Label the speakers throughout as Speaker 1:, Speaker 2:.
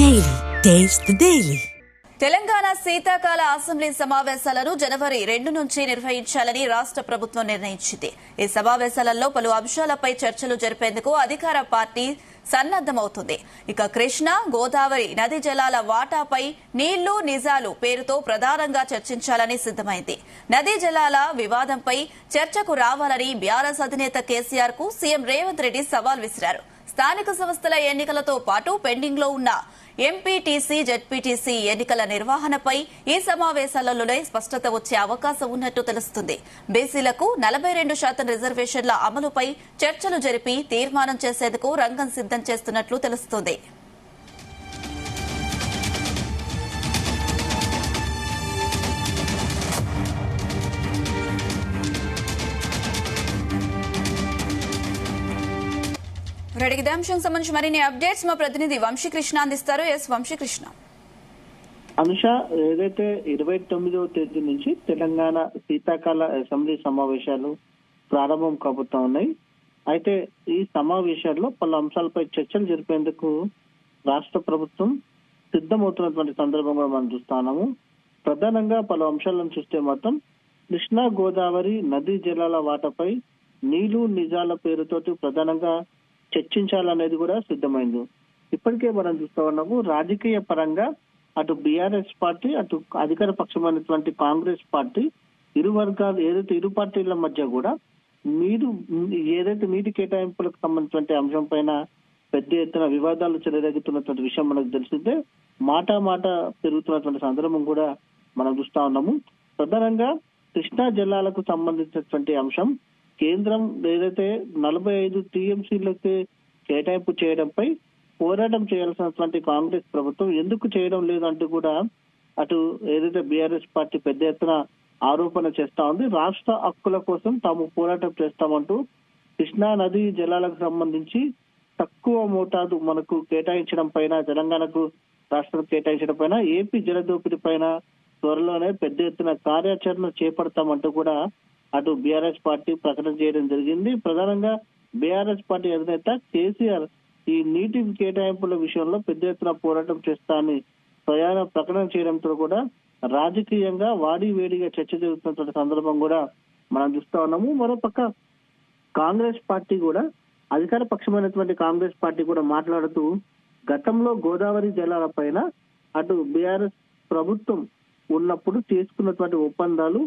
Speaker 1: Daily. Taste the Daily.
Speaker 2: Telangana శీతాకాల assembly సమావేశాలను జనవరి 2 నుంచి నిర్వహించాలని రాష్ట్ర ప్రభుత్వం నిర్ణయించింది. ఈ సమావేశాలలో పలు అంశాలపై చర్చలు జరిపేందుకు అధికార పార్టీ సన్నద్దమవుతుంది. ఇక కృష్ణా, గోదావరి నదీ జలాల వాటాపై నీళ్లు నిజాలు పేరుతో ప్రధానంగా చర్చించాలని సిద్దమైంది. నదీ జలాల వివాదంపై చర్చకు రావాలని బీఆర్ఎస్ అధినేత కేసీఆర్ కు సీఎం రేవంత్ రెడ్డి సవాల్ విసిరారు. స్థానిక సంస్థల ఎన్నికలతో పాటు పెండింగ్ లో ఉన్న ఎంపీటీసీ, జెడ్పీటీసీ ఎన్నికల నిర్వహణపై ఈ సమావేశాలలోనే స్పష్టత వచ్చే అవకాశం ఉన్నట్టు తెలుస్తుంది. బీసీలకు 42% రిజర్వేషన్ల అమలుపై చర్చలు జరిపి తీర్మానం చేసేందుకు రంగం సిద్దం చేస్తున్నట్లు తెలుస్తోంది. ఇదే అంశం సంబంధించి మరిన్ని అప్డేట్స్ మా ప్రతినిధి వంశీకృష్ణ అందిస్తారు. వంశీకృష్ణ.
Speaker 3: అనుష, ఏదైతే 29వ తేదీ నుంచి తెలంగాణ శీతాకాల అసెంబ్లీ సమావేశాలు ప్రారంభం కాబోతా ఉన్నాయి. అయితే ఈ సమావేశాల్లో పలు అంశాలపై చర్చలు జరిపేందుకు రాష్ట్ర ప్రభుత్వం సిద్ధమవుతున్నటువంటి సందర్భంగా మనం చూస్తా ఉన్నాము. ప్రధానంగా పలు అంశాలను చూస్తే మాత్రం కృష్ణా, గోదావరి నదీ జలాల వాటాపై నీళ్లు నిజాల పేరుతోటి ప్రధానంగా చర్చించాలనేది కూడా సిద్ధమైంది. ఇప్పటికే మనం చూస్తా ఉన్నాము, రాజకీయ పరంగా అటు బీఆర్ఎస్ పార్టీ, అటు అధికార పక్షమైనటువంటి కాంగ్రెస్ పార్టీ, ఇరు వర్గాలు ఏదైతే ఇరు పార్టీల మధ్య కూడా నీటి కేటాయింపులకు సంబంధించిన అంశం పైన పెద్ద ఎత్తున వివాదాలు చెలరేగుతున్నటువంటి విషయం మనకు తెలిసిందే. మాట పెరుగుతున్నటువంటి సందర్భం కూడా మనం చూస్తా ఉన్నాము. ప్రధానంగా కృష్ణా జలాలకు సంబంధించినటువంటి అంశం కేంద్రం ఏదైతే 45 టీఎంసీలకి కేటాయింపు చేయడంపై పోరాటం చేయాల్సినటువంటి కాంగ్రెస్ ప్రభుత్వం ఎందుకు చేయడం లేదంటూ కూడా అటు ఏదైతే బీఆర్ఎస్ పార్టీ పెద్ద ఎత్తున ఆరోపణ చేస్తా ఉంది. రాష్ట్ర హక్కుల కోసం తాము పోరాటం చేస్తామంటూ కృష్ణా నదీ జలాలకు సంబంధించి తక్కువ మోతాదు మనకు కేటాయించడం పైన, తెలంగాణకు రాష్ట్రం కేటాయించడం పైన, ఏపీ జలదోపిడీ పైన త్వరలోనే పెద్ద ఎత్తున కార్యాచరణ చేపడతామంటూ కూడా అటు బీఆర్ఎస్ పార్టీ ప్రకటన చేయడం జరిగింది. ప్రధానంగా బీఆర్ఎస్ పార్టీ అధినేత కేసీఆర్ ఈ నీటి కేటాయింపుల విషయంలో పెద్ద ఎత్తున పోరాటం చేస్తా అని ప్రకటన చేయడంతో కూడా రాజకీయంగా వేడిగా చర్చ జరుగుతున్నటువంటి సందర్భం కూడా మనం చూస్తా ఉన్నాము. మరోపక్క కాంగ్రెస్ పార్టీ కూడా, అధికార పక్షమైనటువంటి కాంగ్రెస్ పార్టీ కూడా మాట్లాడుతూ గతంలో గోదావరి జలాల పైన అటు బీఆర్ఎస్ ప్రభుత్వం ఉన్నప్పుడు చేసుకున్నటువంటి ఒప్పందాలు,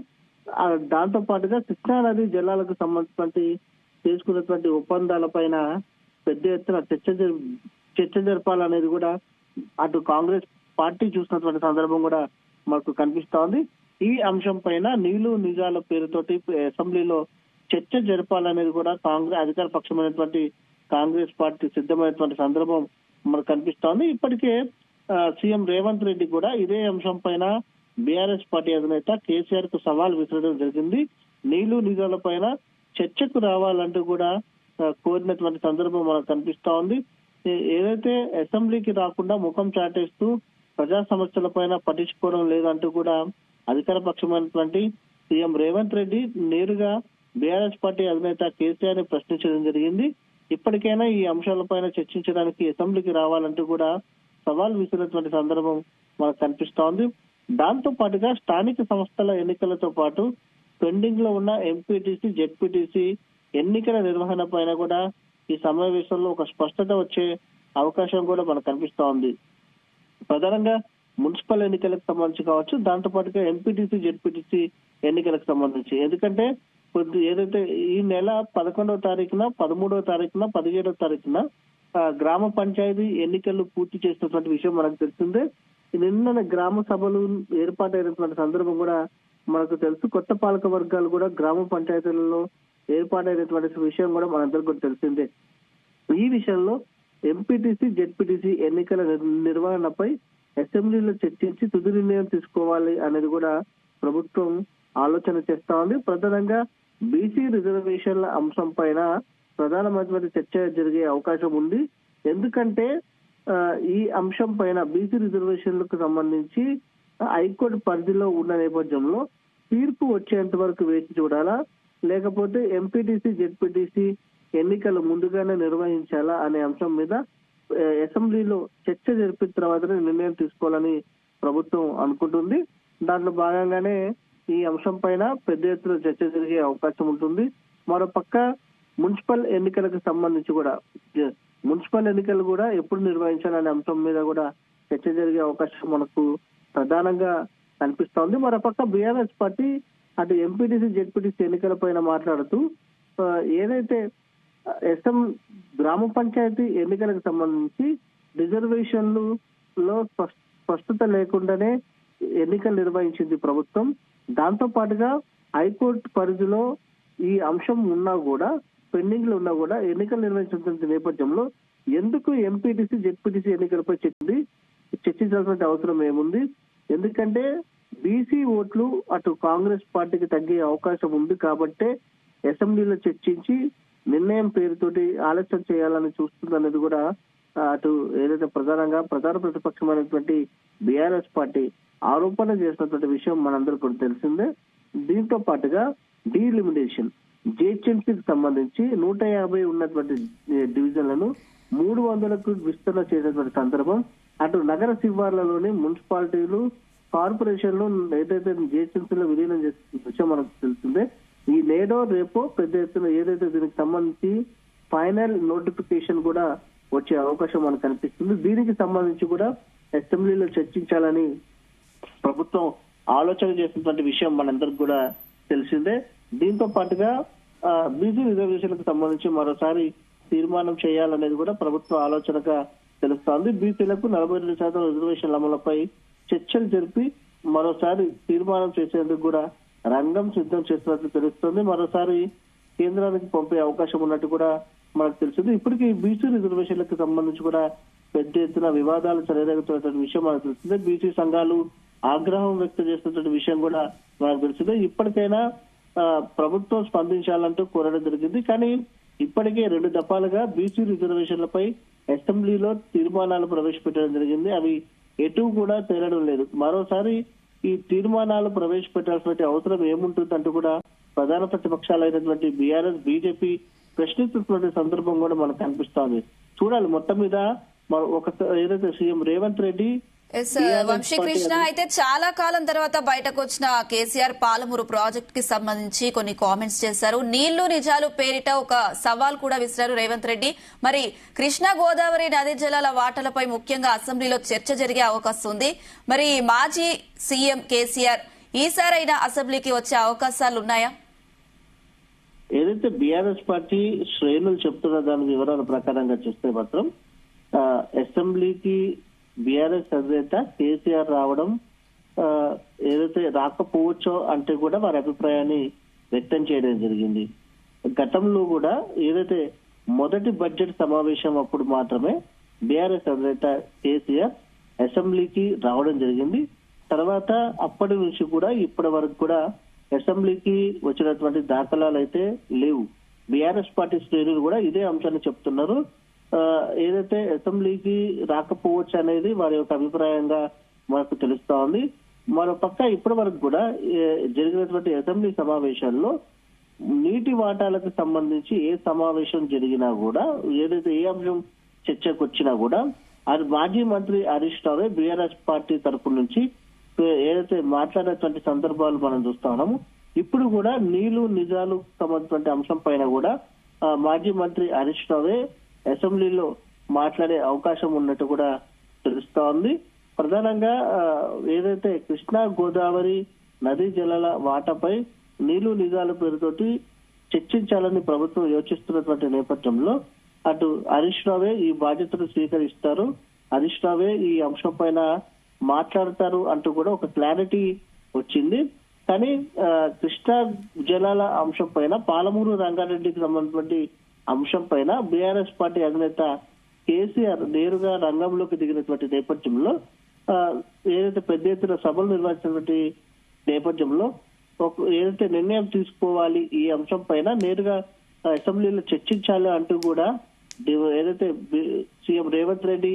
Speaker 3: దాంతో పాటుగా కృష్ణా నదీ జలాలకు సంబంధించి చేసుకున్నటువంటి ఒప్పందాల పైన పెద్ద ఎత్తున చర్చ జరపాలనేది కూడా అటు కాంగ్రెస్ పార్టీ చూసినటువంటి సందర్భం కూడా మనకు కనిపిస్తా ఉంది. ఈ అంశం పైన నీళ్లు నిజాల పేరుతోటి అసెంబ్లీలో చర్చ జరపాలనేది కూడా అధికార పక్షమైనటువంటి కాంగ్రెస్ పార్టీ సిద్ధమైనటువంటి సందర్భం మనకు కనిపిస్తా ఉంది. ఇప్పటికే సీఎం రేవంత్ రెడ్డి కూడా ఇదే అంశం పైన బీఆర్ఎస్ పార్టీ అధినేత కేసీఆర్ కు సవాల్ విసరడం జరిగింది. నీళ్లు నిజాల పైన చర్చకు రావాలంటూ కూడా కోరినటువంటి సందర్భం మనకు కనిపిస్తా ఉంది. ఏదైతే అసెంబ్లీకి రాకుండా ముఖం చాటేస్తూ ప్రజా సమస్యల పైన పట్టించుకోవడం లేదంటూ కూడా అధికార పక్షమైనటువంటి సీఎం రేవంత్ రెడ్డి నేరుగా బీఆర్ఎస్ పార్టీ అధినేత కేసీఆర్ ని ప్రశ్నించడం జరిగింది. ఇప్పటికైనా ఈ అంశాలపైన చర్చించడానికి అసెంబ్లీకి రావాలంటూ కూడా సవాల్ విసిరినటువంటి సందర్భం మనకు కనిపిస్తా ఉంది. దాంతో పాటుగా స్థానిక సంస్థల ఎన్నికలతో పాటు పెండింగ్ లో ఉన్న ఎంపీటీసీ, జెడ్పీటీసీ ఎన్నికల నిర్వహణ పైన కూడా ఈ సమావేశంలో ఒక స్పష్టత వచ్చే అవకాశం కూడా మనకు కనిపిస్తా ఉంది. ప్రధానంగా మున్సిపల్ ఎన్నికలకు సంబంధించి కావచ్చు, దాంతో పాటుగా ఎంపీటీసీ, జెడ్పీటీసీ ఎన్నికలకు సంబంధించి. ఎందుకంటే ఏదైతే ఈ నెల 11వ తారీఖున, 13వ తారీఖున, 17వ తారీఖున గ్రామ పంచాయతీ ఎన్నికలు పూర్తి చేసినటువంటి విషయం మనకు తెలిసిందే. నిన్న గ్రామ సభలు ఏర్పాటైనటువంటి సందర్భం కూడా మనకు తెలుసు. కొత్త పాలక వర్గాలు కూడా గ్రామ పంచాయతీలలో ఏర్పాటైనటువంటి విషయం కూడా మనందరికీ కూడా తెలిసిందే. ఈ విషయంలో ఎంపీటీసీ, జెడ్పీటీసీ ఎన్నికల నిర్వహణపై అసెంబ్లీలో చర్చించి తుది నిర్ణయం తీసుకోవాలి అనేది కూడా ప్రభుత్వం ఆలోచన చేస్తా ఉంది. ప్రధానంగా బీసీ రిజర్వేషన్ల అంశం పైన ప్రధానమైనటువంటి చర్చ జరిగే అవకాశం ఉంది. ఎందుకంటే ఈ అంశం పైన బీసీ రిజర్వేషన్లకు సంబంధించి హైకోర్టు పరిధిలో ఉన్న నేపథ్యంలో తీర్పు వచ్చేంత వరకు వేచి చూడాలా, లేకపోతే ఎంపీటీసీ, జెడ్పీటీసీ ఎన్నికలు ముందుగానే నిర్వహించాలా అనే అంశం మీద అసెంబ్లీలో చర్చ జరిపిన తర్వాతనే నిర్ణయం తీసుకోవాలని ప్రభుత్వం అనుకుంటుంది. దాంట్లో భాగంగానే ఈ అంశం పైన పెద్ద ఎత్తున చర్చ జరిగే అవకాశం ఉంటుంది. మరోపక్క మున్సిపల్ ఎన్నికలకు సంబంధించి కూడా మున్సిపల్ ఎన్నికలు కూడా ఎప్పుడు నిర్వహించాలనే అంశం మీద కూడా చర్చ జరిగే అవకాశం మనకు ప్రధానంగా కనిపిస్తోంది. మరోపక్క బీఆర్ఎస్ పార్టీ అటు ఎంపీటీసీ జెడ్పీటీసీ ఎన్నికల పైన మాట్లాడుతూ ఏదైతే గ్రామ పంచాయతీ ఎన్నికలకు సంబంధించి రిజర్వేషన్లలో స్పష్టత లేకుండానే ఎన్నికలు నిర్వహించింది ప్రభుత్వం. దాంతో పాటుగా హైకోర్టు పరిధిలో ఈ అంశం ఉన్నా కూడా పెండింగ్ లో ఉన్నా కూడా ఎన్నికలు నిర్వహించిన నేపథ్యంలో ఎందుకు ఎంపీటీసీ జెడ్పీటీసీ ఎన్నికలపై చర్చించాల్సిన అవసరం ఏముంది? ఎందుకంటే బీసీ ఓట్లు అటు కాంగ్రెస్ పార్టీకి తగ్గే అవకాశం ఉంది కాబట్టే అసెంబ్లీలో చర్చించి నిర్ణయం పేరుతోటి ఆలస్యం చేయాలని చూస్తుంది అనేది కూడా అటు ఏదైతే ప్రధాన ప్రతిపక్షమైనటువంటి బీఆర్ఎస్ పార్టీ ఆరోపణ చేసినటువంటి విషయం మనందరూ కూడా తెలిసిందే. దీంతో పాటుగా డీలిమిటేషన్ జిహెచ్ఎంసీకి సంబంధించి 150 ఉన్నటువంటి డివిజన్లను 300కు విస్తరణ చేసినటువంటి సందర్భం అటు నగర శివార్లలోని మున్సిపాలిటీలు కార్పొరేషన్లు ఏదైతే జిహెచ్ఎంసీలో విలీనం చేసిన విషయం మనకు తెలిసిందే. ఈ నేడో రేపో పెద్ద ఎత్తున ఏదైతే దీనికి సంబంధించి ఫైనల్ నోటిఫికేషన్ కూడా వచ్చే అవకాశం మనకు కనిపిస్తుంది. దీనికి సంబంధించి కూడా అసెంబ్లీలో చర్చించాలని ప్రభుత్వం ఆలోచన చేసినటువంటి విషయం మనందరికి కూడా తెలిసిందే. దీంతో పాటుగా బీసీ రిజర్వేషన్లకు సంబంధించి మరోసారి తీర్మానం చేయాలనేది కూడా ప్రభుత్వ ఆలోచనగా తెలుస్తోంది. బీసీలకు 42% రిజర్వేషన్ల అమలుపై చర్చలు జరిపి మరోసారి తీర్మానం చేసేందుకు కూడా రంగం సిద్ధం చేస్తున్నట్టు తెలుస్తోంది. మరోసారి కేంద్రానికి పంపే అవకాశం ఉన్నట్టు కూడా మనకు తెలిసింది. ఇప్పటికీ బీసీ రిజర్వేషన్లకు సంబంధించి కూడా పెద్ద ఎత్తున వివాదాలు చెలరేగుతున్నటువంటి విషయం మనకు తెలిసిందే. బీసీ సంఘాలు ఆగ్రహం వ్యక్తం చేస్తున్నటువంటి విషయం కూడా మనకు తెలిసిందే. ఇప్పటికైనా ప్రభుత్వం స్పందించాలంటూ కోరడం జరిగింది. కానీ ఇప్పటికే 2 దఫాలుగా బీసీ రిజర్వేషన్లపై అసెంబ్లీలో తీర్మానాలు ప్రవేశపెట్టడం జరిగింది. అవి ఎటు కూడా తేలడం లేదు. మరోసారి ఈ తీర్మానాలు ప్రవేశపెట్టాల్సిన అవసరం ఏముంటుందంటూ కూడా ప్రధాన ప్రతిపక్షాలైనటువంటి బీఆర్ఎస్ బీజేపీ ప్రశ్నిస్తున్నటువంటి సందర్భం కూడా మనకు కనిపిస్తోంది. చూడాలి మొత్తం మీద ఏదైతే సీఎం రేవంత్ రెడ్డి
Speaker 2: వంశీకృష్ణ అయితే చాలా కాలం తర్వాత బయటకు వచ్చిన కేసీఆర్ పాలమూరు ప్రాజెక్ట్ కి సంబంధించి కొన్ని కామెంట్స్ చేశారు. నీళ్లు నిజాలు పేరిట ఒక సవాల్ కూడా విసిరారు రేవంత్ రెడ్డి. మరి కృష్ణా గోదావరి నదీ జలాల వాటాలపై ముఖ్యంగా అసెంబ్లీలో చర్చ జరిగే అవకాశం ఉంది. మరి మాజీ సీఎం కేసీఆర్ ఈసారైనా అసెంబ్లీకి వచ్చే అవకాశాలు ఉన్నాయా?
Speaker 3: ఏదైతే బీఆర్ఎస్ పార్టీ శ్రేణులు చెప్తున్న దాని వివరాల ప్రకారంగా చూస్తే మాత్రం అసెంబ్లీకి బీఆర్ఎస్ అధినేత కేసీఆర్ రావడం ఏదైతే రాకపోవచ్చో అంటే కూడా వారి అభిప్రాయాన్ని వ్యక్తం చేయడం జరిగింది. గతంలో కూడా ఏదైతే మొదటి బడ్జెట్ సమావేశం అప్పుడు మాత్రమే బీఆర్ఎస్ అధినేత కేసీఆర్ అసెంబ్లీకి రావడం జరిగింది. తర్వాత అప్పటి నుంచి కూడా ఇప్పటి వరకు కూడా అసెంబ్లీకి వచ్చినటువంటి దాఖలాలు అయితే లేవు. బీఆర్ఎస్ పార్టీ శ్రేణులు కూడా ఇదే అంశాన్ని చెప్తున్నారు. ఏదైతే అసెంబ్లీకి రాకపోవచ్చు అనేది వారి యొక్క అభిప్రాయంగా మనకు తెలుస్తా ఉంది. మరో పక్క ఇప్పటి వరకు కూడా జరిగినటువంటి అసెంబ్లీ సమావేశాల్లో నీటి వాటాలకు సంబంధించి ఏ సమావేశం జరిగినా కూడా ఏదైతే ఏ అంశం చర్చకు వచ్చినా కూడా అది మాజీ మంత్రి హరీష్ రావు బీఆర్ఎస్ పార్టీ తరఫు నుంచి ఏదైతే మాట్లాడేటువంటి సందర్భాలు మనం చూస్తా ఉన్నాము. ఇప్పుడు కూడా నీళ్లు నిజాలు సంబంధించిన అంశం పైన కూడా మాజీ మంత్రి హరీష్ రావు అసెంబ్లీలో మాట్లాడే అవకాశం ఉన్నట్టు కూడా తెలుస్తా ఉంది. ప్రధానంగా ఏదైతే కృష్ణా గోదావరి నదీ జలాల వాటాపై నీళ్లు నిజాల పేరుతోటి చర్చించాలని ప్రభుత్వం యోచిస్తున్నటువంటి నేపథ్యంలో అటు హరీష్ రావే ఈ బాధ్యతను స్వీకరిస్తారు, హరీష్ రావే ఈ అంశం పైన మాట్లాడతారు అంటూ కూడా ఒక క్లారిటీ వచ్చింది. కానీ కృష్ణా జలాల అంశం పైన పాలమూరు రంగారెడ్డికి సంబంధించినటువంటి అంశం పైన బీఆర్ఎస్ పార్టీ అధినేత కేసీఆర్ నేరుగా రంగంలోకి దిగినటువంటి నేపథ్యంలో ఏదైతే పెద్ద ఎత్తున సభలు నిర్వహించినటువంటి నేపథ్యంలో ఏదైతే నిర్ణయం తీసుకోవాలి ఈ అంశం పైన నేరుగా అసెంబ్లీలో చర్చించాలి అంటూ కూడా ఏదైతే సీఎం రేవంత్ రెడ్డి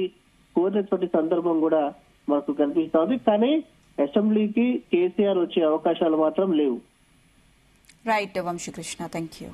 Speaker 3: కోరినటువంటి సందర్భం కూడా మనకు కనిపిస్తోంది. కానీ అసెంబ్లీకి కేసీఆర్ వచ్చే అవకాశాలు మాత్రం లేవు.
Speaker 2: Right Vamsikrishna, thank you.